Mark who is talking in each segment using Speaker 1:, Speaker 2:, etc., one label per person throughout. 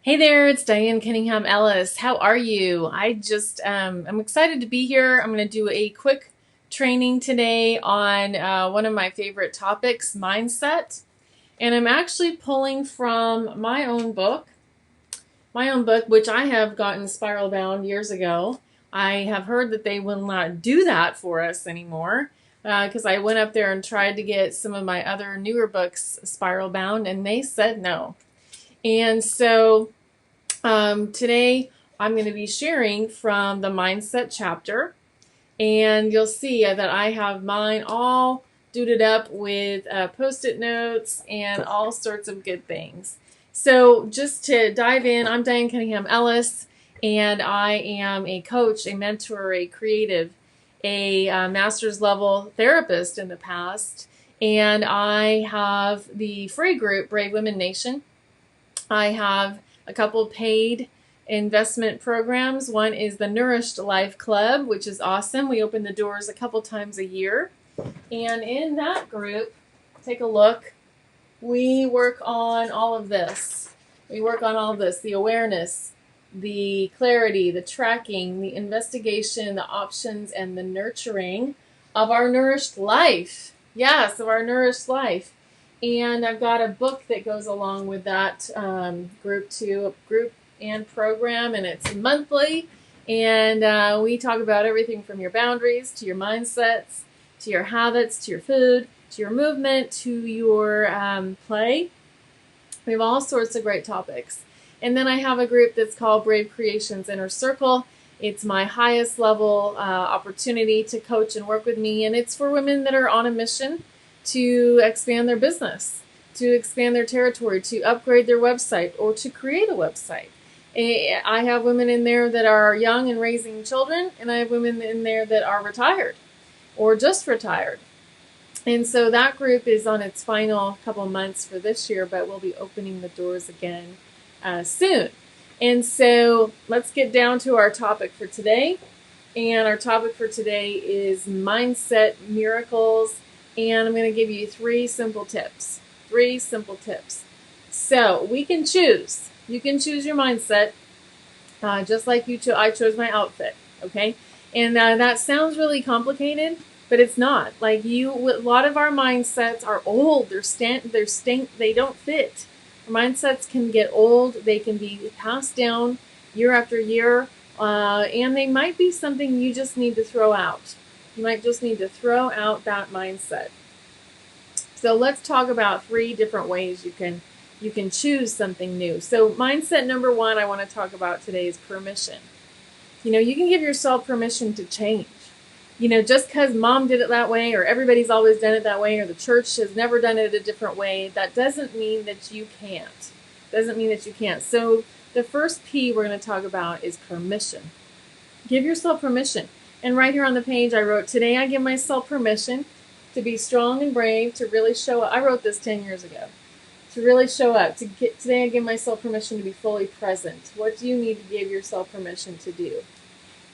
Speaker 1: Hey there, it's Diane Cunningham Ellis. How are you? I'm excited to be here. I'm going to do a quick training today on one of my favorite topics, mindset. And I'm actually pulling from my own book, which I have gotten spiral bound years ago. I have heard that they will not do that for us anymore because I went up there and tried to get some of my other newer books spiral bound, and they said no. And so today, I'm going to be sharing from the mindset chapter, and you'll see that I have mine all duded up with post-it notes and all sorts of good things. So just to dive in, I'm Diane Cunningham Ellis, and I am a coach, a mentor, a creative, a master's level therapist in the past, and I have the free group, Brave Women Nation. I have a couple paid investment programs. One is the Nourished Life Club, which is awesome. We open the doors a couple times a year. And in that group, take a look, we work on all of this. The awareness, the clarity, the tracking, the investigation, the options, and the nurturing of our nourished life. Yes, of our nourished life. And I've got a book that goes along with that group and program, and it's monthly. And we talk about everything from your boundaries to your mindsets, to your habits, to your food, to your movement, to your play. We have all sorts of great topics. And then I have a group that's called Brave Creations Inner Circle. It's my highest level opportunity to coach and work with me, and it's for women that are on a mission to expand their business, to expand their territory, to upgrade their website, or to create a website. I have women in there that are young and raising children, and I have women in there that are retired or just retired. And so that group is on its final couple months for this year, but we'll be opening the doors again soon. And so let's get down to our topic for today. And our topic for today is mindset miracles. And I'm going to give you three simple tips. So we can choose. You can choose your mindset, just like I chose my outfit. Okay, and that sounds really complicated, but it's not. A lot of our mindsets are old. They don't fit. Our mindsets can get old. They can be passed down year after year, and they might be something you just need to throw out. You might just need to throw out that mindset. So let's talk about three different ways you can choose something new. So mindset number one I want to talk about today is permission. You can give yourself permission to change. Just because mom did it that way, or everybody's always done it that way, or the church has never done it a different way, that doesn't mean that you can't. So the first P we're going to talk about is permission. Give yourself permission. And right here on the page I wrote, today I give myself permission to be strong and brave, to really show up. I wrote this 10 years ago. To really show up. Today I give myself permission to be fully present. What do you need to give yourself permission to do?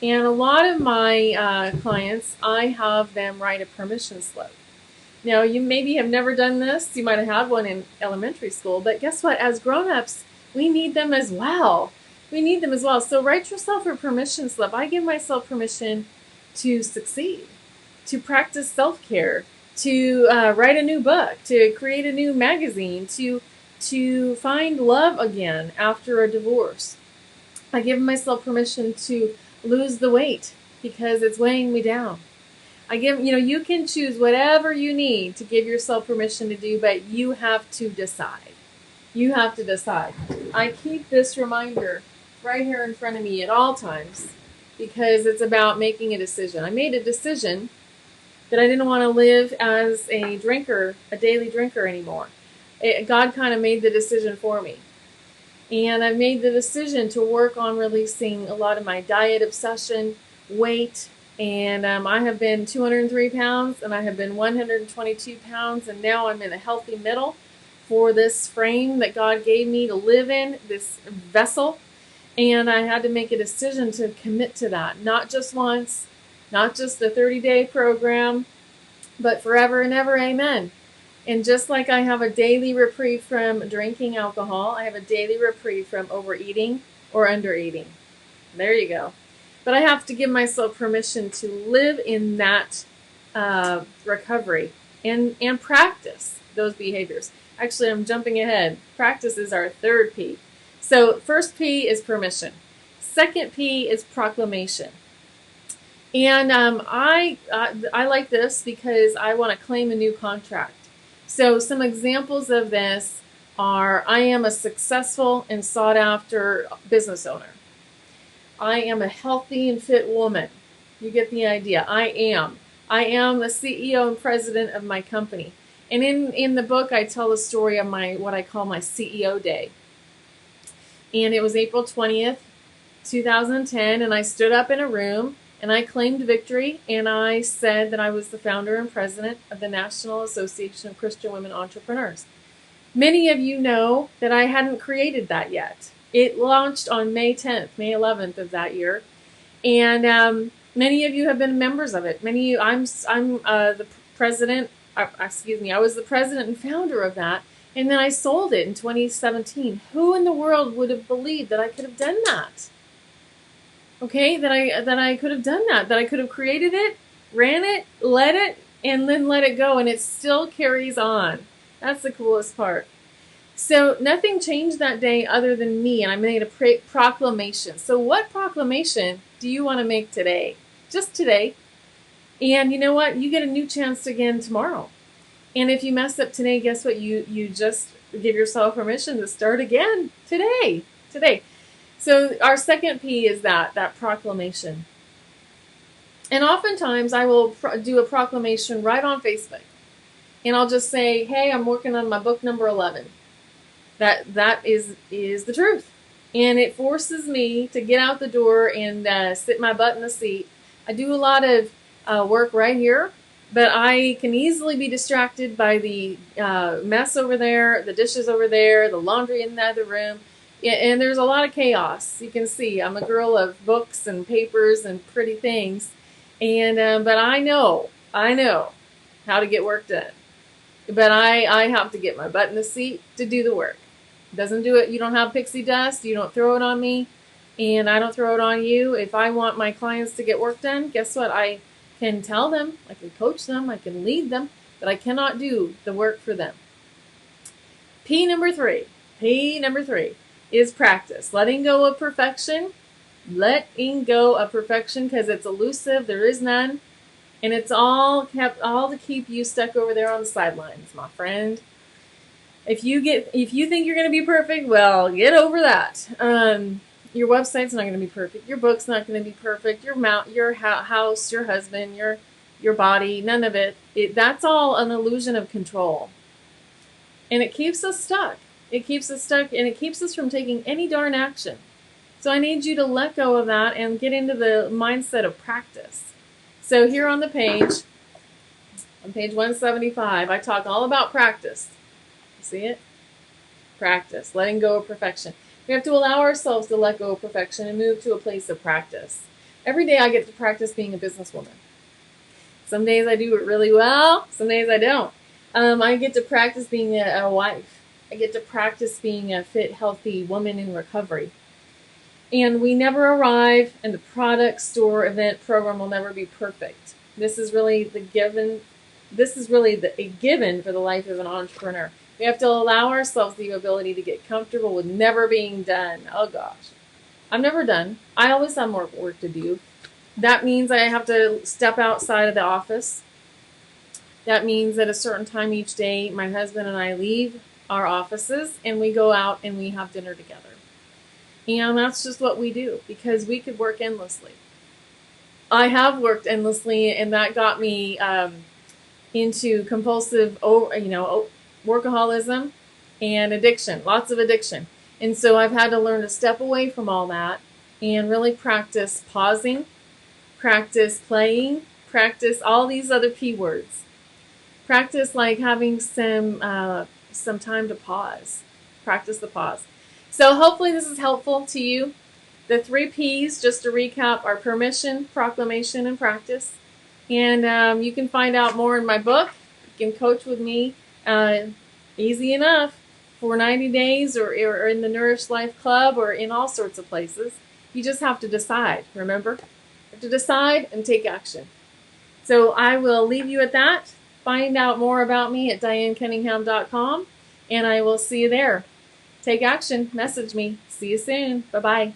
Speaker 1: And a lot of my clients, I have them write a permission slip. Now, you maybe have never done this. You might have had one in elementary school. But guess what? As grown-ups, we need them as well. So write yourself a permission slip. I give myself permission to succeed, to practice self-care, to write a new book, to create a new magazine, to find love again after a divorce. I give myself permission to lose the weight because it's weighing me down. You can choose whatever you need to give yourself permission to do, but you have to decide. I keep this reminder right here in front of me at all times because it's about making a decision. I made a decision that I didn't want to live as a daily drinker anymore. God kind of made the decision for me. And I've made the decision to work on releasing a lot of my diet obsession, weight, and I have been 203 pounds, and I have been 122 pounds, and now I'm in a healthy middle for this frame that God gave me to live in, this vessel. And I had to make a decision to commit to that, not just once, not just a 30-day program, but forever and ever, amen. And just like I have a daily reprieve from drinking alcohol, I have a daily reprieve from overeating or undereating. There you go. But I have to give myself permission to live in that recovery and practice those behaviors. Actually, I'm jumping ahead. Practice is our third P. So first P is permission. Second P is proclamation. And I like this because I want to claim a new contract. So some examples of this are: I am a successful and sought after business owner. I am a healthy and fit woman. You get the idea. I am the CEO and president of my company. And in the book, I tell the story of what I call my CEO day. And it was April 20th, 2010, and I stood up in a room and I claimed victory, and I said that I was the founder and president of the National Association of Christian Women Entrepreneurs. Many of you know that I hadn't created that yet. It launched on May 10th, May 11th of that year, and many of you have been members of it. I'm the president. I was the president and founder of that, and then I sold it in 2017. Who in the world would have believed that I could have done that? Okay, that I could have done that I could have created it, ran it, led it, and then let it go, and it still carries on. That's the coolest part. So nothing changed that day other than me, and I made a proclamation. So what proclamation do you want to make today? Just today. And you know what? You get a new chance again tomorrow. And if you mess up today, guess what? You just give yourself permission to start again today. So our second P is that proclamation. And oftentimes I will do a proclamation right on Facebook. And I'll just say, hey, I'm working on my book number 11. That is the truth. And it forces me to get out the door and sit my butt in the seat. I do a lot of work right here, but I can easily be distracted by the mess over there, the dishes over there, the laundry in the other room. And there's a lot of chaos. You can see I'm a girl of books and papers and pretty things. And but I know how to get work done. But I have to get my butt in the seat to do the work. Doesn't do it. You don't have pixie dust. You don't throw it on me, and I don't throw it on you. If I want my clients to get work done, guess what? I can tell them, I can coach them, I can lead them, but I cannot do the work for them. P number three is practice. Letting go of perfection. Letting go of perfection because it's elusive. There is none. And it's all to keep you stuck over there on the sidelines, my friend. If you think you're going to be perfect, well, get over that. Your website's not going to be perfect. Your book's not going to be perfect. Your house, your husband, your body, none of it. That's all an illusion of control. And it keeps us stuck. It keeps us stuck, and it keeps us from taking any darn action. So I need you to let go of that and get into the mindset of practice. So here on the page, on page 175, I talk all about practice. You see it? Practice, letting go of perfection. We have to allow ourselves to let go of perfection and move to a place of practice. Every day I get to practice being a businesswoman. Some days I do it really well, some days I don't. I get to practice being a wife. I get to practice being a fit, healthy woman in recovery. And we never arrive, and the product, store, event, program will never be perfect. This is really a given for the life of an entrepreneur. We have to allow ourselves the ability to get comfortable with never being done. Oh gosh, I'm never done. I always have more work to do. That means I have to step outside of the office. That means at a certain time each day, my husband and I leave our offices and we go out and we have dinner together. And that's just what we do because we could work endlessly. I have worked endlessly, and that got me into compulsive, workaholism and addiction, lots of addiction. And so I've had to learn to step away from all that and really practice pausing, practice playing, practice all these other P words. Practice like having some time to pause. Practice the pause. So hopefully this is helpful to you. The 3 P's, just to recap, are permission, proclamation, and practice. And you can find out more in my book. You can coach with me Easy enough. For 90 days or in the Nourish Life Club or in all sorts of places. You just have to decide, remember? You have to decide and take action. So I will leave you at that. Find out more about me at DianeCunningham.com, and I will see you there. Take action. Message me. See you soon. Bye-bye.